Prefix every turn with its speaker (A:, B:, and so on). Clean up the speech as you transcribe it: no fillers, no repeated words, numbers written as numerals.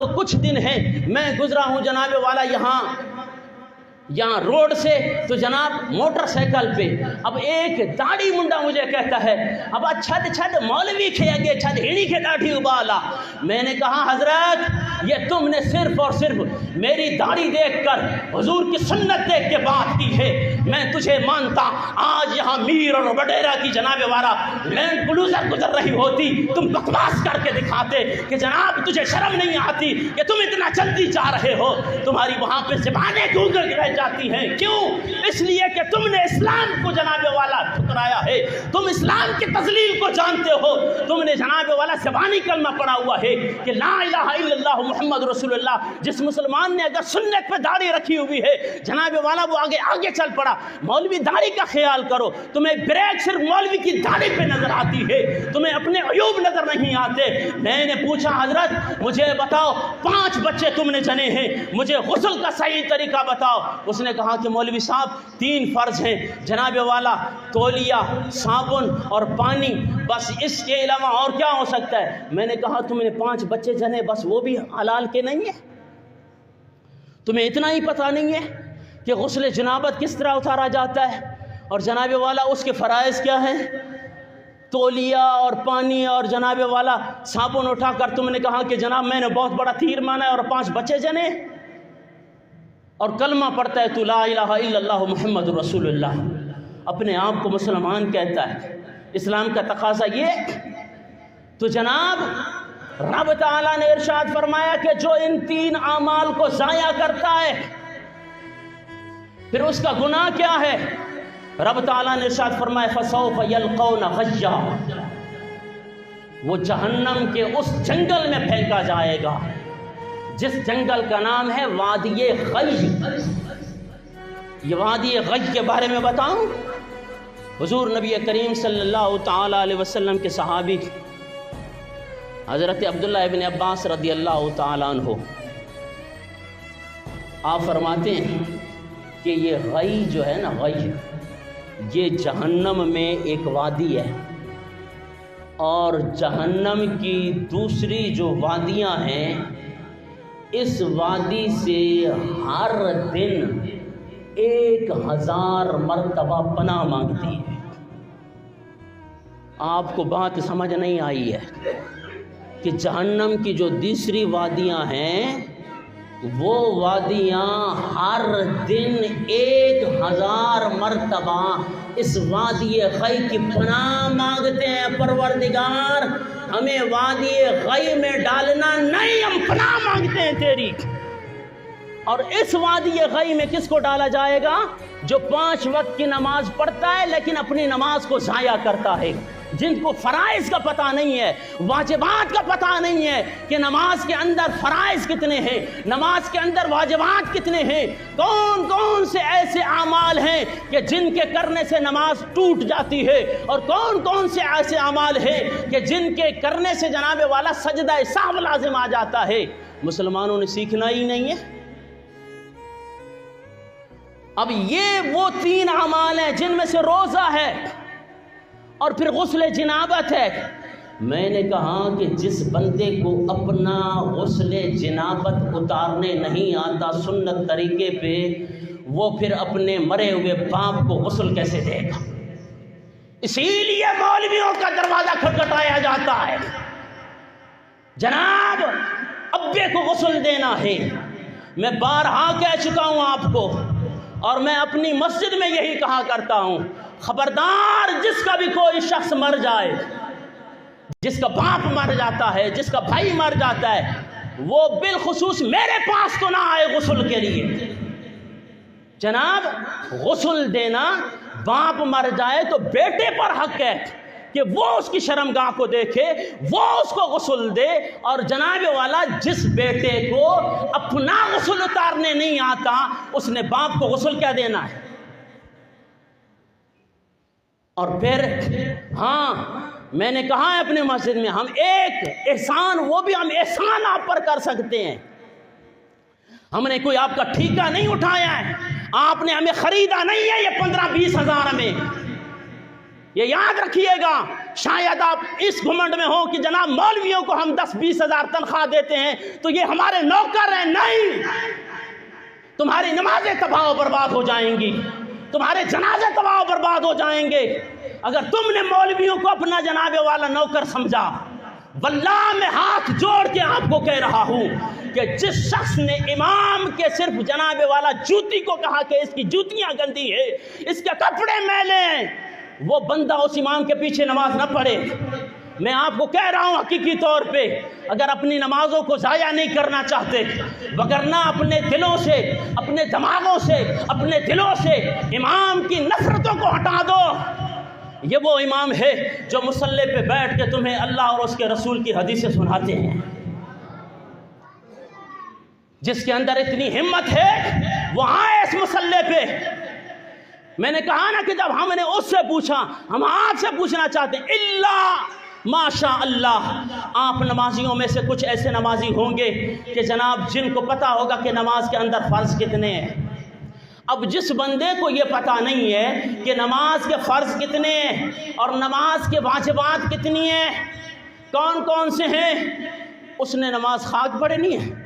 A: کچھ دن ہے میں گزرا ہوں جناب والا یہاں روڈ سے، تو جناب موٹر سائیکل پہ اب ایک داڑھی منڈا مجھے کہتا ہے اب چھد مولوی کے آگے چھد ہیڑی کے داڑھی ابالا۔ میں نے کہا حضرت یہ تم نے صرف اور صرف میری داڑھی دیکھ کر حضور کی سنت دیکھ کے بات کی ہے، میں تجھے مانتا آج یہاں میر اور وڈیرا کی جناب والا لینڈ کروزر گزر رہی ہوتی، تم بکواس کر کے دکھاتے کہ جناب تجھے شرم نہیں آتی کہ تم اتنا جلدی جا رہے ہو، تمہاری وہاں پہ زبانیں گونگے رہ جاتی ہیں۔ کیوں؟ اس لیے کہ تم نے اسلام کو جناب والا ٹھکرایا ہے، تم اسلام کی تذلیل کو جانتے ہو، تم نے جناب والا زبانی کلمہ پڑھا ہوا ہے کہ لا الہ الا اللہ محمد رسول اللہ۔ جس مسلمان نے اگر سنت پہ داڑھی رکھی ہوئی ہے جناب والا وہ آگے چل پڑا۔ مولوی داڑھی کا خیال کرو، تمہیں بریک صرف مولوی کی داڑھی پہ نظر آتی ہے، تمہیں اپنے عیوب نظر نہیں آتے۔ میں نے پوچھا حضرت مجھے بتاؤ 5 بچے تم نے جنے ہیں، مجھے غسل کا صحیح طریقہ بتاؤ۔ اس نے کہا کہ مولوی صاحب 3 فرض ہیں جناب والا، تولیہ، صابن اور پانی، بس اس کے علاوہ اور کیا ہو سکتا ہے؟ میں نے کہا تم نے 5 بچے جنے بس وہ بھی حلال کے نہیں ہے؟ تمہیں اتنا ہی پتہ نہیں ہے کہ غسل جنابت کس طرح اتارا جاتا ہے اور جناب والا اس کے فرائض کیا ہیں؟ تولیہ اور پانی اور جناب والا صابن اٹھا کر تم نے کہا کہ جناب میں نے بہت بڑا تیر مانا ہے اور 5 بچے جنے، اور کلمہ پڑھتا ہے تو لا الہ الا اللہ محمد رسول اللہ، اپنے آپ کو مسلمان کہتا ہے۔ اسلام کا تقاضا یہ، تو جناب رب تعالیٰ نے ارشاد فرمایا کہ جو ان 3 اعمال کو ضائع کرتا ہے پھر اس کا گناہ کیا ہے؟ رب تعالیٰ نے ارشاد فرمایا فَسَوْفَ يَلْقَوْنَ غَيًّا، وہ جہنم کے اس جنگل میں پھینکا جائے گا جس جنگل کا نام ہے وادی غی۔ یہ وادی غی کے بارے میں بتاؤں، حضور نبی کریم صلی اللہ تعالی علیہ وسلم کے صحابی حضرت عبداللہ ابن عباس رضی اللہ تعالیٰ عنہ آپ فرماتے ہیں کہ یہ غی جو ہے نا، غی یہ جہنم میں ایک وادی ہے، اور جہنم کی دوسری جو وادیاں ہیں اس وادی سے ہر دن 1000 مرتبہ پناہ مانگتی ہے۔ آپ کو بات سمجھ نہیں آئی ہے کہ جہنم کی جو دوسری وادیاں ہیں وہ وادیاں ہر دن 1000 مرتبہ اس وادی غی کی پناہ مانگتے ہیں، پروردگار ہمیں وادی غی میں ڈالنا نہیں، ہم پناہ مانگتے ہیں تیری۔ اور اس وادی غی میں کس کو ڈالا جائے گا؟ جو 5 وقت کی نماز پڑھتا ہے لیکن اپنی نماز کو ضائع کرتا ہے، جن کو فرائض کا پتہ نہیں ہے، واجبات کا پتہ نہیں ہے کہ نماز کے اندر فرائض کتنے ہیں، نماز کے اندر واجبات کتنے ہیں، کون کون سے ایسے اعمال ہیں کہ جن کے کرنے سے نماز ٹوٹ جاتی ہے، اور کون کون سے ایسے اعمال ہیں کہ جن کے کرنے سے جناب والا سجدہ سہو لازم آ جاتا ہے۔ مسلمانوں نے سیکھنا ہی نہیں ہے۔ اب یہ وہ 3 اعمال ہیں جن میں سے روزہ ہے اور پھر غسل جنابت ہے۔ میں نے کہا کہ جس بندے کو اپنا غسل جنابت اتارنے نہیں آتا سنت طریقے پہ، وہ پھر اپنے مرے ہوئے باپ کو غسل کیسے دے گا؟ اسی لیے مولویوں کا دروازہ کھٹکھٹایا جاتا ہے، جناب ابے کو غسل دینا ہے۔ میں بارہا کہہ چکا ہوں آپ کو، اور میں اپنی مسجد میں یہی کہا کرتا ہوں، خبردار جس کا بھی کوئی شخص مر جائے، جس کا باپ مر جاتا ہے، جس کا بھائی مر جاتا ہے، وہ بالخصوص میرے پاس تو نہ آئے غسل کے لیے۔ جناب غسل دینا، باپ مر جائے تو بیٹے پر حق ہے کہ وہ اس کی شرمگاہ کو دیکھے، وہ اس کو غسل دے، اور جناب والا جس بیٹے کو اپنا غسل اتارنے نہیں آتا اس نے باپ کو غسل کیا دینا ہے؟ اور پھر ہاں میں نے کہا ہے اپنے مسجد میں، ہم ایک احسان، وہ بھی ہم احسان آپ پر کر سکتے ہیں۔ ہم نے کوئی آپ کا ٹھیکہ نہیں اٹھایا ہے، آپ نے ہمیں خریدا نہیں ہے یہ 15-20 ہزار میں، یہ یاد رکھیے گا. شاید آپ اس گھمنڈ میں ہوں کہ جناب مولویوں کو ہم 10-20 ہزار تنخواہ دیتے ہیں تو یہ ہمارے نوکر ہیں. نہیں، تمہاری نمازیں تباہ و برباد ہو جائیں گی، تمہارے جنازے تباہ و برباد ہو جائیں گے اگر تم نے مولویوں کو اپنا جناب والا نوکر سمجھا. واللہ میں ہاتھ جوڑ کے آپ کو کہہ رہا ہوں کہ جس شخص نے امام کے صرف جناب والا جوتی کو کہا کہ اس کی جوتیاں گندی ہے، اس کے کپڑے میلے ہیں، وہ بندہ اس امام کے پیچھے نماز نہ پڑھے. میں آپ کو کہہ رہا ہوں حقیقی طور پہ، اگر اپنی نمازوں کو ضائع نہیں کرنا چاہتے، وگرنہ اپنے دلوں سے، اپنے دماغوں سے، اپنے دلوں سے امام کی نفرتوں کو ہٹا دو. یہ وہ امام ہے جو مصلی پہ بیٹھ کے تمہیں اللہ اور اس کے رسول کی حدیثیں سناتے ہیں، جس کے اندر اتنی ہمت ہے وہ آئے اس مصلی پہ. میں نے کہا نا کہ جب ہم نے اس سے پوچھا، ہم آپ سے پوچھنا چاہتے ہیں اللہ ماشاء اللہ. آپ نمازیوں میں سے کچھ ایسے نمازی ہوں گے کہ جناب جن کو پتہ ہوگا کہ نماز کے اندر فرض کتنے ہیں. اب جس بندے کو یہ پتہ نہیں ہے کہ نماز کے فرض کتنے ہیں اور نماز کے واجبات کتنی ہیں، کون کون سے ہیں، اس نے نماز خاک پڑھے نہیں ہے.